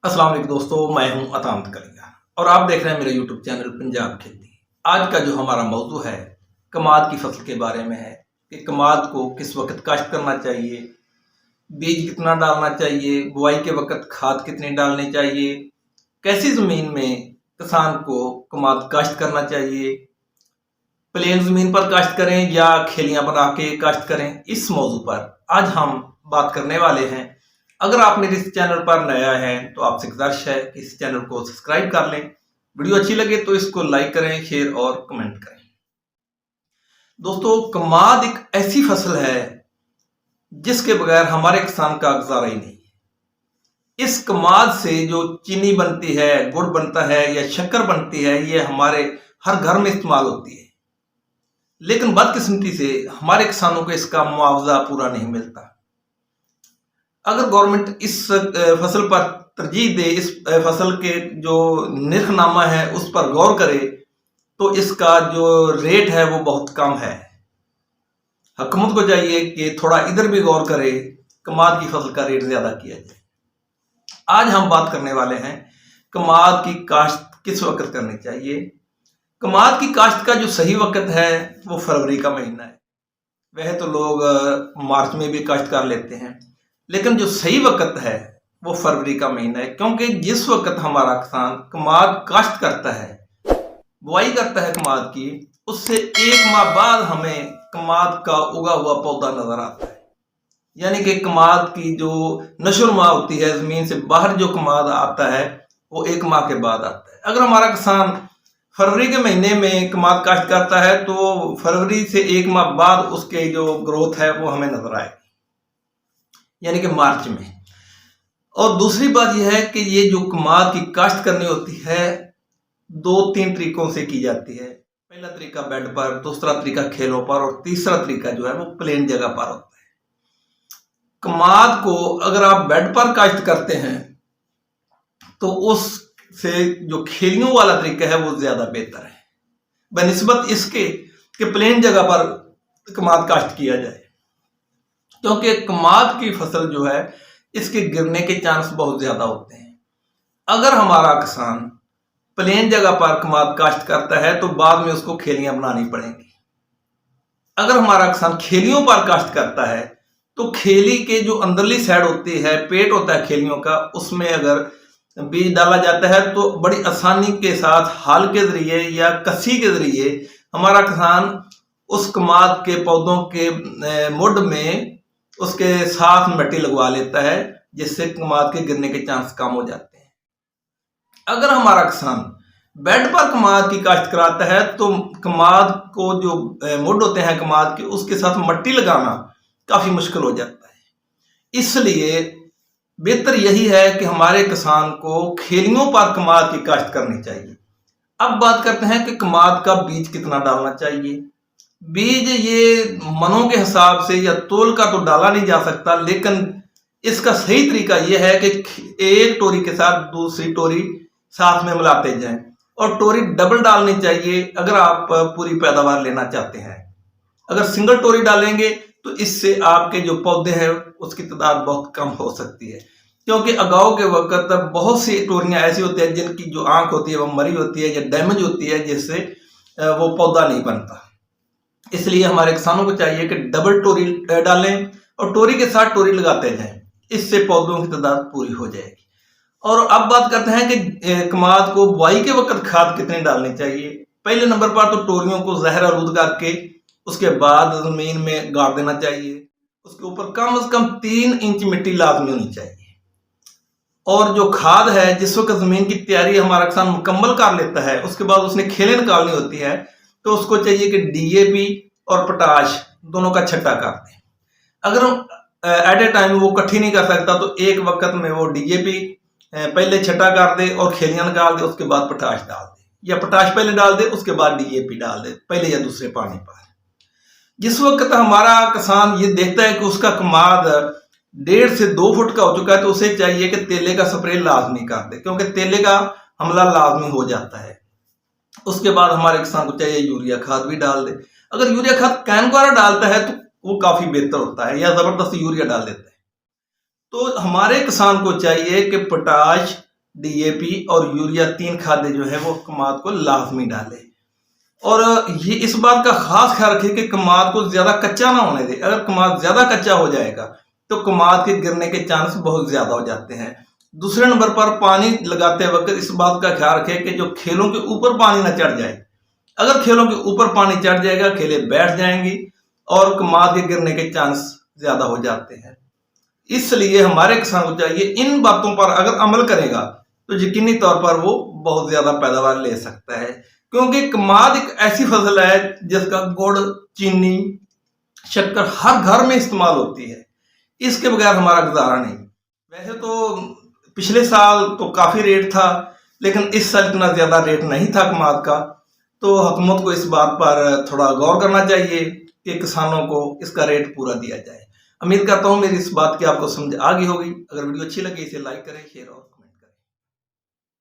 अस्सलाम वालेकुम दोस्तों, मैं हूं अतामत कलिया और आप देख रहे हैं मेरे यूट्यूब चैनल पंजाब खेती। आज का जो हमारा मौजू है कमाद की फसल के बारे में है कि कमाद को किस वक्त काश्त करना चाहिए, बीज कितना डालना चाहिए, बुआई के वक्त खाद कितनी डालनी चाहिए, कैसी ज़मीन में किसान को कमाद काश्त करना चाहिए, प्लेन ज़मीन पर काश्त करें या खेलियां बना के काश्त करें। इस मौजू पर आज हम बात करने वाले हैं। अगर आप मेरे इस चैनल पर नया है तो आपसे गुजारिश है कि इस चैनल को सब्सक्राइब कर लें। वीडियो अच्छी लगे तो इसको लाइक करें, शेयर और कमेंट करें। दोस्तों, कमाद एक ऐसी फसल है जिसके बगैर हमारे किसान का गुजारा ही नहीं। इस कमाद से जो चीनी बनती है, गुड़ बनता है या शक्कर बनती है, ये हमारे हर घर में इस्तेमाल होती है। लेकिन बदकिस्मती से हमारे किसानों को इसका मुआवजा पूरा नहीं मिलता। अगर गवर्नमेंट इस फसल पर तरजीह दे, इस फसल के जो निर्खनामा है उस पर गौर करे, तो इसका जो रेट है वो बहुत कम है। हुकूमत को चाहिए कि थोड़ा इधर भी गौर करे, कमाद की फसल का रेट ज्यादा किया जाए। आज हम बात करने वाले हैं कमाद की काश्त किस वक्त करनी चाहिए। कमाद की काश्त का जो सही वक्त है वो फरवरी का महीना है। वह तो लोग मार्च में भी काश्त कर लेते हैं, लेकिन जो सही वक्त है वो फरवरी का महीना है, क्योंकि जिस वक्त हमारा किसान कमाद काश्त करता है, बुआई करता है कमाद की, उससे एक माह बाद हमें कमाद का उगा हुआ पौधा नजर आता है। यानी कि कमाद की जो नशोनुमा होती है, जमीन से बाहर जो कमाद आता है वो एक माह के बाद आता है। अगर हमारा किसान फरवरी के महीने में कमाद काश्त करता है तो फरवरी से एक माह बाद उसके जो ग्रोथ है वो हमें नजर आएगी, यानी कि मार्च में। और दूसरी बात यह है कि ये जो कमाद की काश्त करनी होती है 2-3 तरीकों से की जाती है। पहला तरीका बेड पर, दूसरा तरीका खेलों पर और तीसरा तरीका जो है वो प्लेन जगह पर होता है। कमाद को अगर आप बेड पर काश्त करते हैं तो उससे जो खेलियों वाला तरीका है वो ज्यादा बेहतर है बनिस्बत इसके कि प्लेन जगह पर कमाद काश्त किया जाए, क्योंकि कमाद की फसल जो है इसके गिरने के चांस बहुत ज्यादा होते हैं। अगर हमारा किसान प्लेन जगह पर कमाद काश्त करता है तो बाद में उसको खेलियां बनानी पड़ेंगी। अगर हमारा किसान खेलियों पर काश्त करता है तो खेली के जो अंदरली साइड होती है, पेट होता है खेलियों का, उसमें अगर बीज डाला जाता है तो बड़ी आसानी के साथ हाल के जरिए या कसी के जरिए हमारा किसान उस कमाद के पौधों के मुड में उसके साथ मिट्टी लगवा लेता है, जिससे कमाद के गिरने के चांस कम हो जाते हैं। अगर हमारा किसान बेड पर कमाद की काश्त कराता है तो कमाद को जो मुड होते हैं कमाद के, उसके साथ मिट्टी लगाना काफी मुश्किल हो जाता है। इसलिए बेहतर यही है कि हमारे किसान को खेलियों पर कमाद की काश्त करनी चाहिए। अब बात करते हैं कि कमाद का बीज कितना डालना चाहिए। बीज ये मनों के हिसाब से या तोल का तो डाला नहीं जा सकता, लेकिन इसका सही तरीका यह है कि एक टोरी के साथ दूसरी टोरी साथ में मिलाते जाएं और टोरी डबल डालनी चाहिए अगर आप पूरी पैदावार लेना चाहते हैं। अगर सिंगल टोरी डालेंगे तो इससे आपके जो पौधे हैं उसकी तादाद बहुत कम हो सकती है, क्योंकि अगाव के वक्त बहुत सी टोरियां ऐसी होती है जिनकी जो आंख होती है वो मरी होती है या डैमेज होती है, जिससे वो पौधा नहीं बनता। इसलिए हमारे किसानों को चाहिए कि डबल टोरी डालें और टोरी के साथ टोरी लगाते जाएं, इससे पौधों की तादाद पूरी हो जाएगी। और अब बात करते हैं कि कमाद को बुआई के वक्त खाद कितनी डालनी चाहिए। पहले नंबर पर तो टोरियों को जहर आलूद करके उसके बाद जमीन में गाड़ देना चाहिए। उसके ऊपर कम से कम 3 इंच मिट्टी लाजमी होनी चाहिए। और जो खाद है, जिस वक्त जमीन की तैयारी हमारा किसान मुकम्मल कर लेता है, उसके बाद उसने खेलें निकालनी होती है, तो उसको चाहिए कि डीएपी और पोटाश दोनों का छट्टा कर दें। अगर एट ए टाइम वो इकट्ठी नहीं कर सकता तो एक वक्त में वो डीएपी पहले छट्टा कर दे और खेलियां निकाल दे, उसके बाद पोटाश डाल दे, या पोटाश पहले डाल दे उसके बाद डीएपी डाल दे, पहले या दूसरे पानी पर। जिस वक्त हमारा किसान ये देखता है कि उसका कमाद 1.5 से 2 फुट का हो चुका है तो उसे चाहिए कि तेले का स्प्रे लाजमी कर दे, क्योंकि तेले का हमला लाजमी हो जाता है। उसके बाद हमारे किसान को चाहिए यूरिया खाद भी डाल दे। अगर यूरिया खाद कैन द्वारा डालता है तो वो काफी बेहतर होता है, या जबरदस्त यूरिया डाल देता है। तो हमारे किसान को चाहिए कि पोटाश डीएपी और यूरिया 3 खादें जो है वो कमाद को लाजमी डाले। और ये इस बात का खास ख्याल रखें कि कमाद को ज्यादा कच्चा ना होने दे। अगर कमाद ज्यादा कच्चा हो जाएगा तो कमाद के गिरने के चांस बहुत ज्यादा हो जाते हैं। दूसरे नंबर पर पानी लगाते वक्त इस बात का ख्याल रखें कि जो खेलों के ऊपर पानी ना चढ़ जाए। अगर खेलों के ऊपर पानी चढ़ जाएगा, खेलें बैठ जाएंगी और कमाद के गिरने के चांस ज्यादा हो जाते हैं। इसलिए हमारे किसान को चाहिए इन बातों पर अगर अमल करेगा तो यकीनी तौर पर वो बहुत ज्यादा पैदावार ले सकता है, क्योंकि कमाद एक ऐसी फसल है जिसका गुड़, चीनी, शक्कर हर घर में इस्तेमाल होती है। इसके बगैर हमारा गुजारा नहीं। वैसे तो पिछले साल तो काफी रेट था, लेकिन इस साल इतना ज्यादा रेट नहीं था कमाद का। तो हुकूमत को इस बात पर थोड़ा गौर करना चाहिए कि किसानों को इसका रेट पूरा दिया जाए। उम्मीद करता हूँ मेरी इस बात की आपको समझ आ गई होगी। अगर वीडियो अच्छी लगी इसे लाइक करें, शेयर और